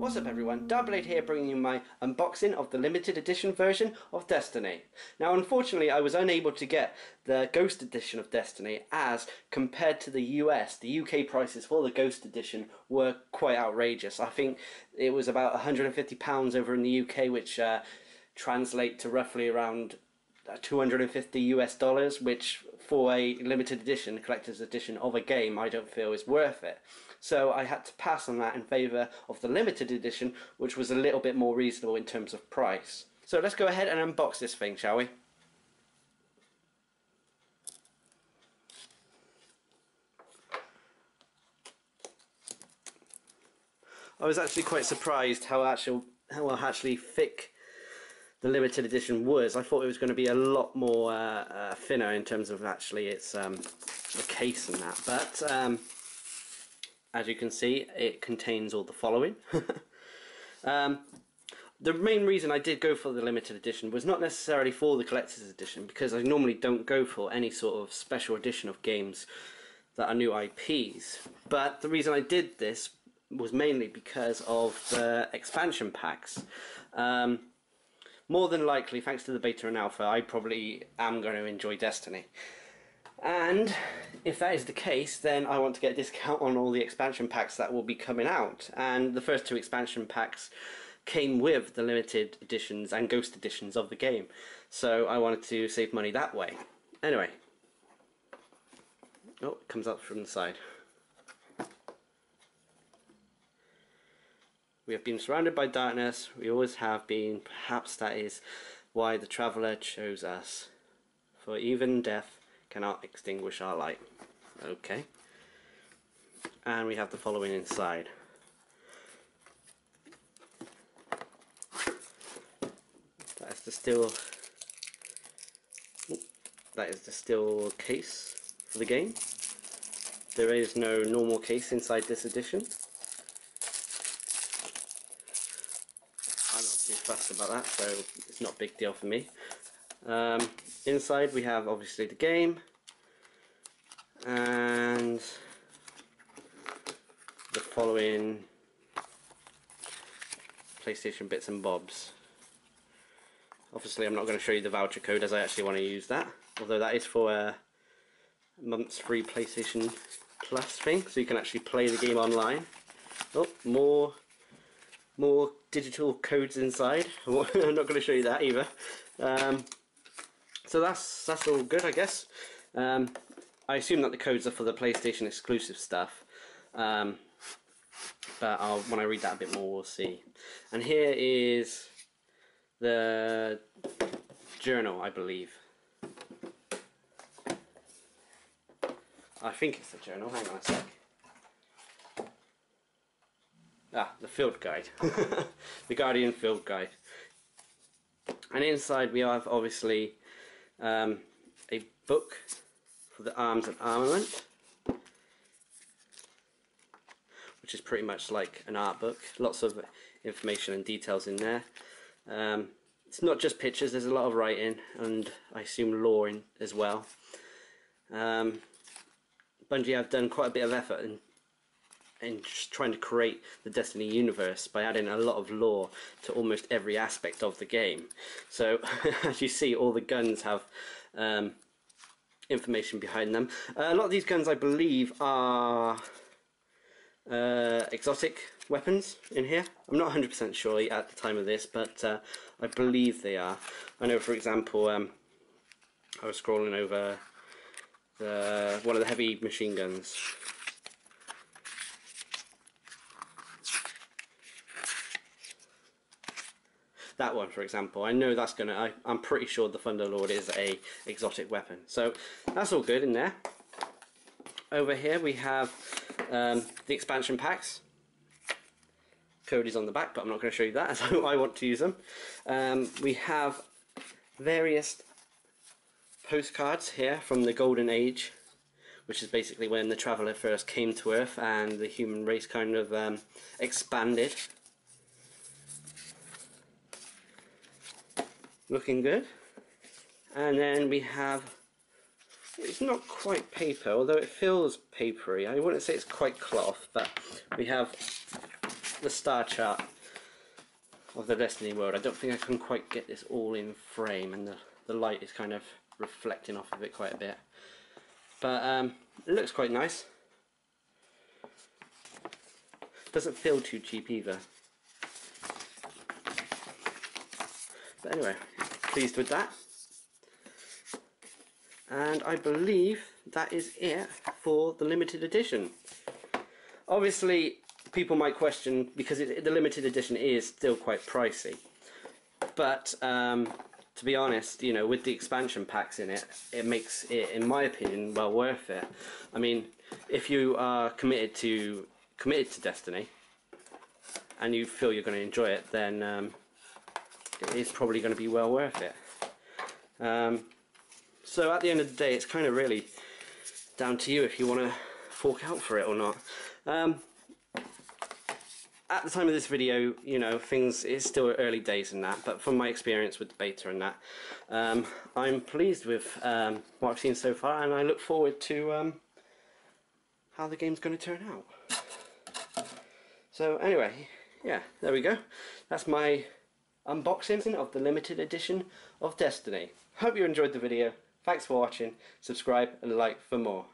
What's up everyone, Darcblade here bringing you my unboxing of the limited edition version of Destiny. Now unfortunately I was unable to get the Ghost edition of Destiny as compared to the US, the UK prices for the Ghost edition were quite outrageous. I think it was about £150 over in the UK, which translate to roughly around $250 US, which for a limited edition, collector's edition of a game, I don't feel is worth it. So I had to pass on that in favour of the limited edition, which was a little bit more reasonable in terms of price. So let's go ahead and unbox this thing, shall we? I was actually quite surprised how actually thick the limited edition was. I thought it was going to be a lot more thinner in terms of actually its the case and that, but as you can see, it contains all the following. The main reason I did go for the limited edition was not necessarily for the collector's edition, because I normally don't go for any sort of special edition of games that are new IPs, but the reason I did this was mainly because of the expansion packs. More than likely, thanks to the beta and alpha, I probably am going to enjoy Destiny. And if that is the case, then I want to get a discount on all the expansion packs that will be coming out. And the first two expansion packs came with the limited editions and Ghost editions of the game. So I wanted to save money that way. Anyway. Oh, it comes up from the side. We have been surrounded by darkness, we always have been, perhaps that is why the Traveller chose us. For even death cannot extinguish our light. Okay. And we have the following inside. That is the steel case for the game. There is no normal case inside this edition. I'm not too fussed about that, so it's not a big deal for me. Inside we have obviously the game and the following PlayStation bits and bobs. Obviously I'm not going to show you the voucher code as I actually want to use that, although that is for a month's free PlayStation Plus thing, so you can actually play the game online. Oh, more digital codes inside. I'm not going to show you that either. So that's all good, I guess. I assume that the codes are for the PlayStation exclusive stuff, but when I read that a bit more, we'll see. And here is the journal, I believe. I think it's the journal. Hang on a sec. Ah, the field guide. The Guardian field guide. And inside we have obviously a book for the arms and armament, which is pretty much like an art book. Lots of information and details in there. It's not just pictures, there's a lot of writing and I assume lore in as well. Bungie have done quite a bit of effort in just trying to create the Destiny universe by adding a lot of lore to almost every aspect of the game. So as you see, all the guns have information behind them. A lot of these guns I believe are exotic weapons in here. I'm not 100% sure at the time of this, but I believe they are. I know, for example, I was scrolling over one of the heavy machine guns. That one, for example, I know that's I'm pretty sure the Thunderlord is a exotic weapon. So that's all good in there. Over here we have the expansion packs. Code is on the back, but I'm not going to show you that as I want to use them. We have various postcards here from the Golden Age, which is basically when the Traveller first came to Earth and the human race kind of expanded. Looking good. And then we have, it's not quite paper, although it feels papery. I wouldn't say it's quite cloth, but we have the star chart of the Destiny world. I don't think I can quite get this all in frame, and the light is kind of reflecting off of it quite a bit. But it looks quite nice. Doesn't feel too cheap either. But anyway, pleased with that. And I believe that is it for the limited edition. Obviously, people might question, because the limited edition is still quite pricey. But to be honest, you know, with the expansion packs in it, it makes it, in my opinion, well worth it. I mean, if you are committed to Destiny and you feel you're going to enjoy it, then it is probably going to be well worth it. So at the end of the day, it's kind of really down to you if you want to fork out for it or not. At the time of this video, you know, it's still early days in that, but from my experience with the beta and that, I'm pleased with what I've seen so far, and I look forward to how the game's going to turn out. So anyway, yeah, there we go. That's my unboxing of the limited edition of Destiny. Hope you enjoyed the video. Thanks for watching. Subscribe and like for more.